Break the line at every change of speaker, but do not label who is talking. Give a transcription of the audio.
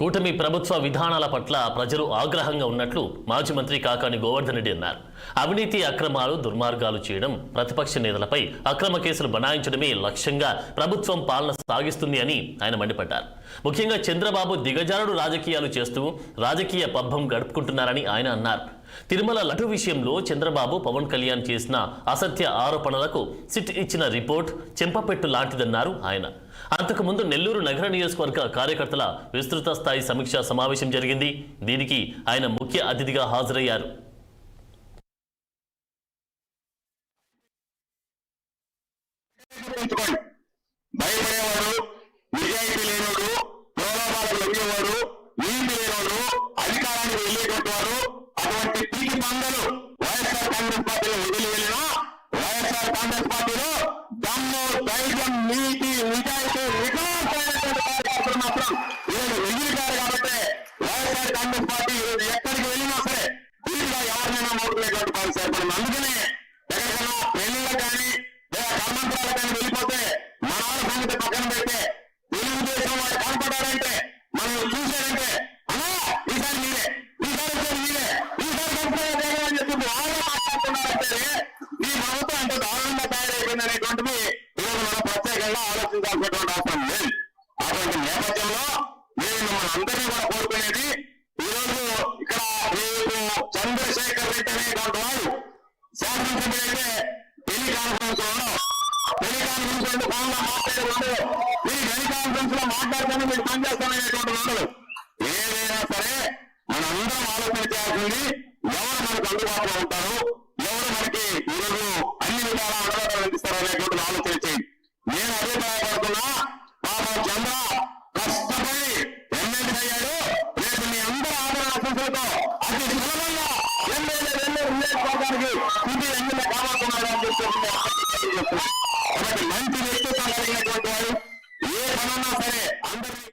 కూటమి ప్రభుత్వ విధానాల పట్ల ప్రజలు ఆగ్రహంగా ఉన్నట్లు మాజీ మంత్రి కాకాని గోవర్ధన్ రెడ్డి అన్నారు. అవినీతి అక్రమాలు దుర్మార్గాలు చేయడం, ప్రతిపక్ష నేతలపై అక్రమ కేసులు బనాయించడమే లక్ష్యంగా ప్రభుత్వం పాలన సాగిస్తుంది అని ఆయన మండిపడ్డారు. ముఖ్యంగా చంద్రబాబు దిగజారుడు రాజకీయాలు చేస్తూ రాజకీయ పబ్బం గడుపుకుంటున్నారని ఆయన అన్నారు. తిరుమల లడ్డు విషయంలో చంద్రబాబు పవన్ కళ్యాణ్ చేసిన అసత్య ఆరోపణలకు సిట్ ఇచ్చిన రిపోర్ట్ చెంపపెట్టు లాంటిదన్నారు ఆయన. అంతకుముందు నెల్లూరు నగర నియోజకవర్గ కార్యకర్తల విస్తృత స్థాయి సమీక్షా సమావేశం జరిగింది. దీనికి ఆయన ముఖ్య అతిథిగా హాజరయ్యారు.
వైఎస్ఆర్ కాంగ్రెస్ పార్టీలో వదిలి వెళ్ళినా వైఎస్ఆర్ కాంగ్రెస్ పార్టీలో దమ్ము ధైర్యం నీతి నిజాయితీ కార్యకర్తలు మాత్రం ఈరోజు మిగిలికారు. కాబట్టి వైఎస్ఆర్ కాంగ్రెస్ పార్టీ ఎక్కడికి వెళ్ళినా సరే తీరుగా ఎవరినైనా మోటుకునేటువంటి పరిస్థితి ఏర్పడింది. అందుకనే ఎక్కడికైనా పెళ్లిళ్ళ కానీ లేదా కర్మంతరాలు కానీ వెళ్ళిపోతే మన వాళ్ళ సంగతి పక్కన పెడితే తెలుగుదేశం వారు కనపడారంటే మనం చూశారంటే అలా ఈసారి మీరే మాట్లాడుతున్నారంటే ఈ ప్రభుత్వం ఎంత దారుణంగా తయారైపోయింది అనేటువంటిది ఈరోజు మనం ప్రత్యేకంగా ఆలోచించాల్సినటువంటి అవసరం లేదు. అటువంటి నేపథ్యంలో నేను మిమ్మల్ని అందరినీ కూడా కోరుకునేది, ఈరోజు ఇక్కడ రేపు చంద్రశేఖర్ రెడ్డి అనేటువంటి వారు శాసనసభ్యులైతే టెలికాన్ఫరెన్స్ ఫోన్ లో మాట్లాడేది మీరు టెలికాన్ఫరెన్స్ లో మాట్లాడుతూనే మీరు పనిచేస్తామనేటువంటి ఉండదు. ఏదైనా సరే మనందరం ఆలోచన చేయాల్సింది, ఎవరు మనకు అందుబాటులో ఉంటారు, ఎవరు మనకి ఈరోజు అన్ని విధాలా అండగా అందిస్తారు అనేటువంటి ఆలోచన చేయండి. నేను అభిప్రాయపడుతున్నా, పాపం చంద్ర కష్టపడి ఎమ్మెల్యే అయ్యాడు. రేపు మీ అందరూ ఆదరణ ఆశీస్సులతో అతి సులభంగా ఎమ్మెల్యే నియోజకవర్గానికి ఇది ఎమ్మెల్యే కాబోతున్నాడు అని చెప్తున్నారు. కాబట్టి మంచి వ్యక్తిత్వం కలిగినటువంటి వారు ఏ పనున్నా సరే అందరినీ